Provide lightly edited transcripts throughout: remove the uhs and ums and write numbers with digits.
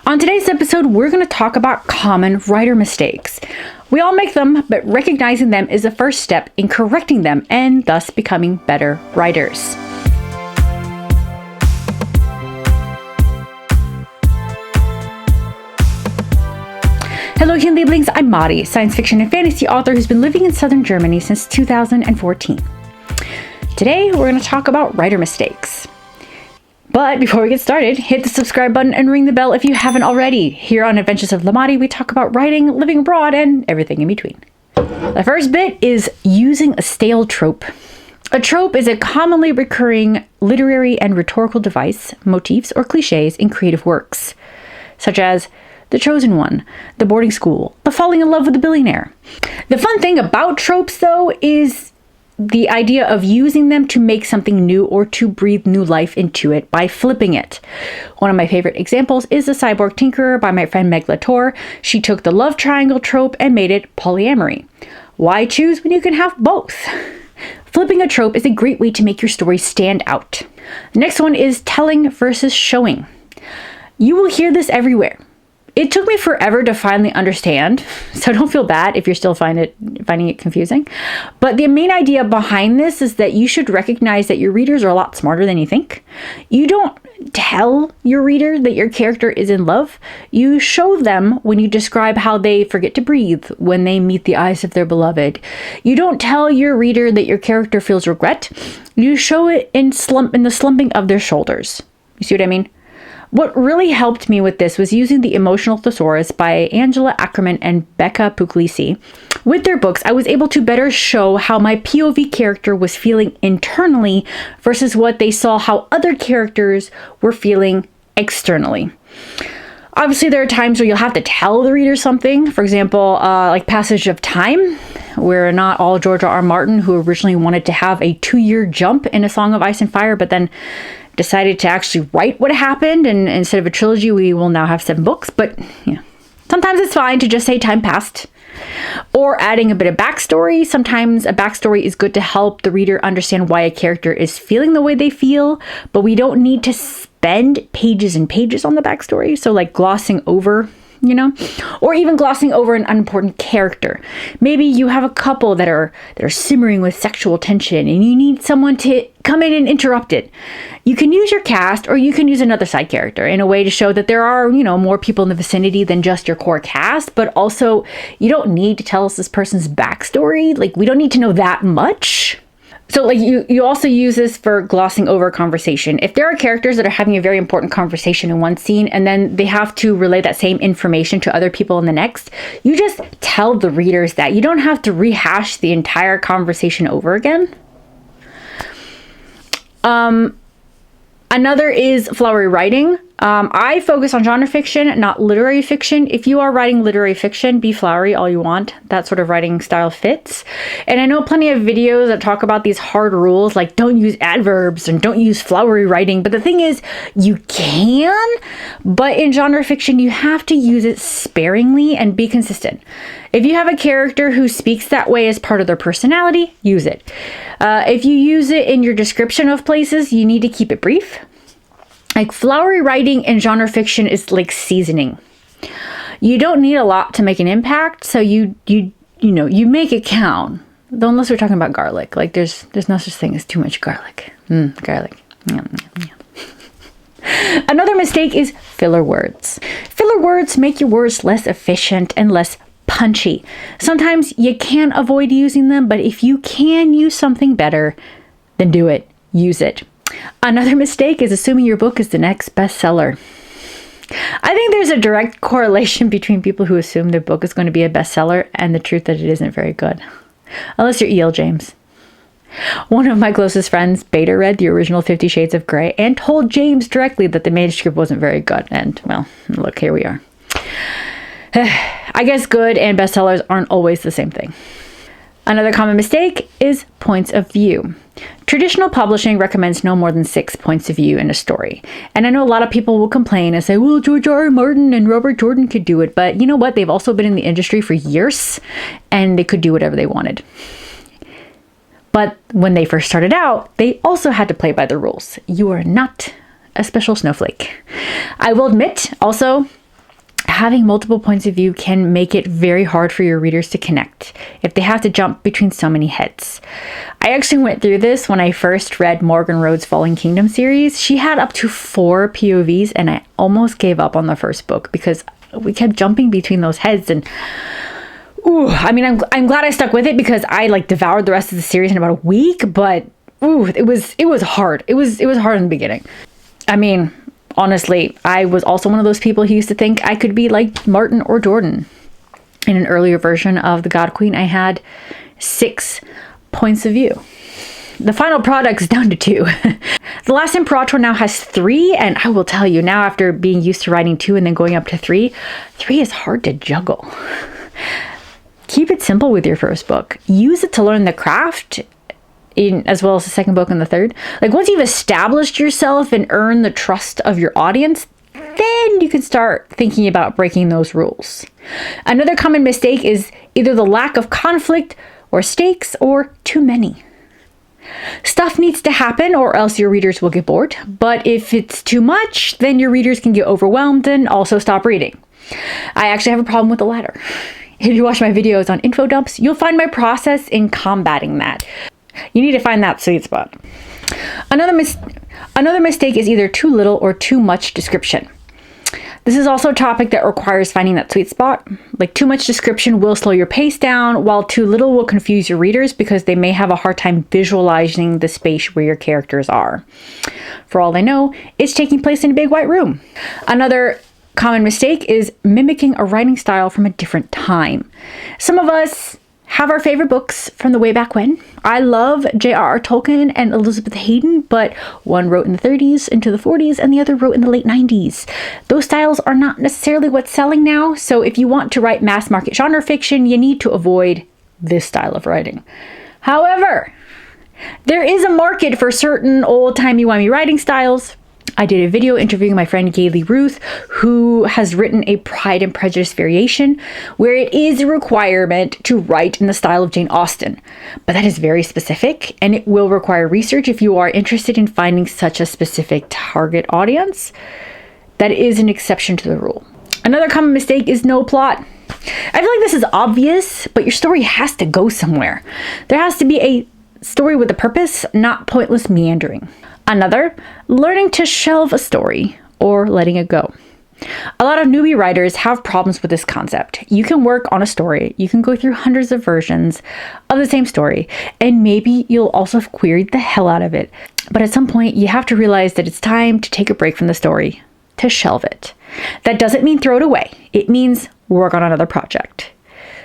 On today's episode, we're going to talk about common writer mistakes. We all make them, but recognizing them is the first step in correcting them and thus becoming better writers. Hello, Hirnlieblings. I'm Mari, science fiction and fantasy author who's been living in southern Germany since 2014. Today, we're going to talk about writer mistakes. But before we get started, hit the subscribe button and ring the bell if you haven't already. Here on Adventures of Lamari, we talk about writing, living abroad, and everything in between. The first bit is using a stale trope. A trope is a commonly recurring literary and rhetorical device, motifs, or cliches in creative works, such as the chosen one, the boarding school, the falling in love with a billionaire. The fun thing about tropes, though, is the idea of using them to make something new or to breathe new life into it by flipping it. One of my favorite examples is The Cyborg Tinkerer by my friend Meg Latour. She took the love triangle trope and made it polyamory. Why choose when you can have both? Flipping a trope is a great way to make your story stand out. The next one is telling versus showing. You will hear this everywhere. It took me forever to finally understand, so don't feel bad if you're still finding it confusing. But the main idea behind this is that you should recognize that your readers are a lot smarter than you think. You don't tell your reader that your character is in love. You show them when you describe how they forget to breathe when they meet the eyes of their beloved. You don't tell your reader that your character feels regret. You show it in the slumping of their shoulders. You see what I mean? What really helped me with this was using The Emotional Thesaurus by Angela Ackerman and Becca Puglisi. With their books, I was able to better show how my POV character was feeling internally versus what they saw how other characters were feeling externally. Obviously, there are times where you'll have to tell the reader something. For example, like Passage of Time, where not all George R. R. Martin, who originally wanted to have a 2-year jump in A Song of Ice and Fire, but then decided to actually write what happened, and instead of a trilogy, we will now have 7 books. But sometimes it's fine to just say time passed. Or adding a bit of backstory. Sometimes a backstory is good to help the reader understand why a character is feeling the way they feel, but we don't need to spend pages and pages on the backstory. So like glossing over, or even glossing over an unimportant character. Maybe you have a couple that are simmering with sexual tension and you need someone to come in and interrupt it. You can use your cast, or you can use another side character in a way to show that there are, more people in the vicinity than just your core cast, but also you don't need to tell us this person's backstory. Like, we don't need to know that much. So you also use this for glossing over conversation. If there are characters that are having a very important conversation in one scene and then they have to relay that same information to other people in the next, you just tell the readers that. You don't have to rehash the entire conversation over again. Another is flowery writing. I focus on genre fiction, not literary fiction. If you are writing literary fiction, be flowery all you want. That sort of writing style fits. And I know plenty of videos that talk about these hard rules, like don't use adverbs and don't use flowery writing. But the thing is, you can, but in genre fiction, you have to use it sparingly and be consistent. If you have a character who speaks that way as part of their personality, use it. If you use it in your description of places, you need to keep it brief. Like flowery writing in genre fiction is like seasoning. You don't need a lot to make an impact, so you make it count. Though unless we're talking about garlic, like there's no such thing as too much garlic. Garlic. Another mistake is filler words. Filler words make your words less efficient and less punchy. Sometimes you can't avoid using them, but if you can use something better, then do it. Use it. Another mistake is assuming your book is the next bestseller. I think there's a direct correlation between people who assume their book is going to be a bestseller and the truth that it isn't very good. Unless you're E.L. James. One of my closest friends beta read the original 50 Shades of Grey and told James directly that the manuscript wasn't very good. And, well, look, here we are. I guess good and bestsellers aren't always the same thing. Another common mistake is points of view. Traditional publishing recommends no more than 6 points of view in a story. And I know a lot of people will complain and say, well, George R. R. Martin and Robert Jordan could do it. But you know what? They've also been in the industry for years and they could do whatever they wanted. But when they first started out, they also had to play by the rules. You are not a special snowflake. I will admit, also, Having multiple points of view can make it very hard for your readers to connect if they have to jump between so many heads. I actually went through this when I first read Morgan Rhodes' Fallen Kingdom series. She had up to 4 POVs, and I almost gave up on the first book because we kept jumping between those heads. And I'm glad I stuck with it because I devoured the rest of the series in about a week. But it was hard. It was hard in the beginning. I mean, honestly, I was also one of those people who used to think I could be like Martin or Jordan. In an earlier version of The God Queen, I had 6 points of view. The final product is down to 2. The Last Imperator now has 3, and I will tell you now, after being used to writing 2 and then going up to 3 is hard to juggle. Keep it simple with your first book. Use it to learn the craft, as well as the second book and the third. Once you've established yourself and earned the trust of your audience, then you can start thinking about breaking those rules. Another common mistake is either the lack of conflict or stakes or too many. Stuff needs to happen or else your readers will get bored. But if it's too much, then your readers can get overwhelmed and also stop reading. I actually have a problem with the latter. If you watch my videos on info dumps, you'll find my process in combating that. You need to find that sweet spot. Another mistake is either too little or too much description. This is also a topic that requires finding that sweet spot. Too much description will slow your pace down, while too little will confuse your readers because they may have a hard time visualizing the space where your characters are. For all they know, it's taking place in a big white room. Another common mistake is mimicking a writing style from a different time. Some of us have our favorite books from the way back when. I love J.R.R. Tolkien and Elizabeth Hayden, but one wrote in the 30s into the 40s and the other wrote in the late 90s. Those styles are not necessarily what's selling now, so if you want to write mass market genre fiction, you need to avoid this style of writing. However, there is a market for certain old timey-wimey writing styles. I did a video interviewing my friend Gayle Ruth, who has written a Pride and Prejudice variation where it is a requirement to write in the style of Jane Austen. But that is very specific, and it will require research if you are interested in finding such a specific target audience. That is an exception to the rule. Another common mistake is no plot. I feel like this is obvious, but your story has to go somewhere. There has to be a story with a purpose, not pointless meandering. Another, learning to shelve a story or letting it go. A lot of newbie writers have problems with this concept. You can work on a story, you can go through hundreds of versions of the same story, and maybe you'll also have queried the hell out of it. But at some point, you have to realize that it's time to take a break from the story, to shelve it. That doesn't mean throw it away. It means work on another project.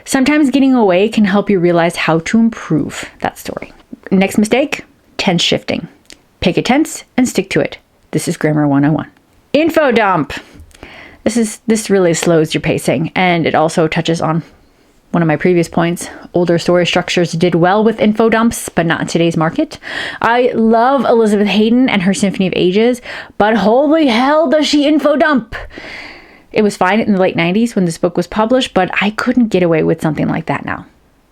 Sometimes getting away can help you realize how to improve that story. Next mistake, tense shifting. Pick a tense and stick to it. This is Grammar 101. Info dump. This really slows your pacing, and it also touches on one of my previous points. Older story structures did well with info dumps, but not in today's market. I love Elizabeth Hayden and her Symphony of Ages, but holy hell does she info dump! It was fine in the late 90s when this book was published, but I couldn't get away with something like that now.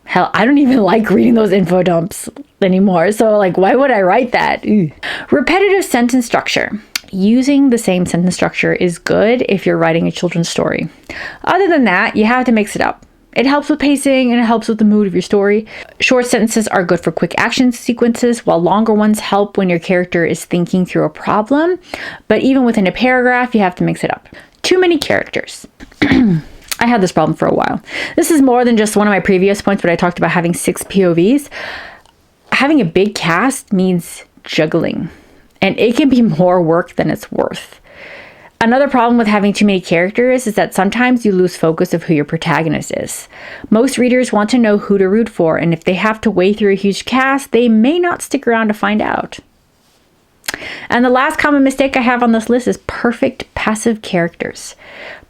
Hell, I don't even like reading those info dumps anymore. So why would I write that? Ew. Repetitive sentence structure. Using the same sentence structure is good if you're writing a children's story. Other than that, you have to mix it up. It helps with pacing and it helps with the mood of your story. Short sentences are good for quick action sequences, while longer ones help when your character is thinking through a problem. But even within a paragraph, you have to mix it up. Too many characters. I had this problem for a while. This is more than just one of my previous points, but I talked about having 6 POVs. Having a big cast means juggling, and it can be more work than it's worth. Another problem with having too many characters is that sometimes you lose focus of who your protagonist is. Most readers want to know who to root for, and if they have to wade through a huge cast, they may not stick around to find out. And the last common mistake I have on this list is perfect passive characters.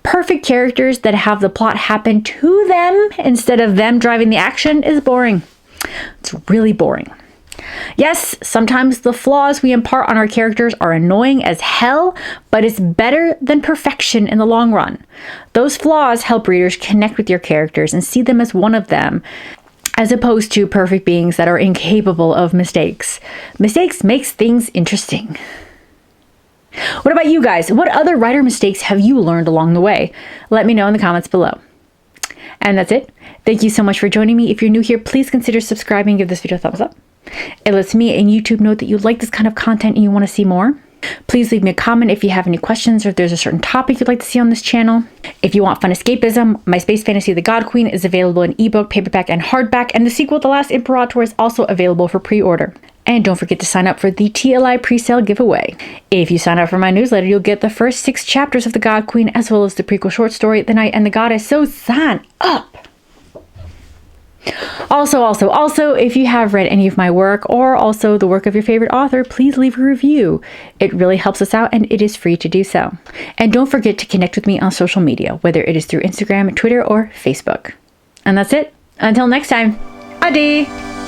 Perfect characters that have the plot happen to them instead of them driving the action is boring. It's really boring. Yes, sometimes the flaws we impart on our characters are annoying as hell, but it's better than perfection in the long run. Those flaws help readers connect with your characters and see them as one of them, as opposed to perfect beings that are incapable of mistakes. Mistakes makes things interesting. What about you guys? What other writer mistakes have you learned along the way? Let me know in the comments below. And that's it. Thank you so much for joining me. If you're new here, please consider subscribing and give this video a thumbs up. It lets me and YouTube know that you like this kind of content and you want to see more. Please leave me a comment if you have any questions or if there's a certain topic you'd like to see on this channel. If you want fun escapism, my space fantasy The God Queen is available in ebook, paperback, and hardback, and the sequel, The Last Imperator, is also available for pre-order. And don't forget to sign up for the TLI pre-sale giveaway. If you sign up for my newsletter, you'll get the first 6 chapters of The God Queen, as well as the prequel short story, The Knight and the Goddess, so sign up! Also, if you have read any of my work or also the work of your favorite author, please leave a review. It really helps us out and it is free to do so. And don't forget to connect with me on social media, whether it is through Instagram, Twitter, or Facebook. And that's it. Until next time, adi!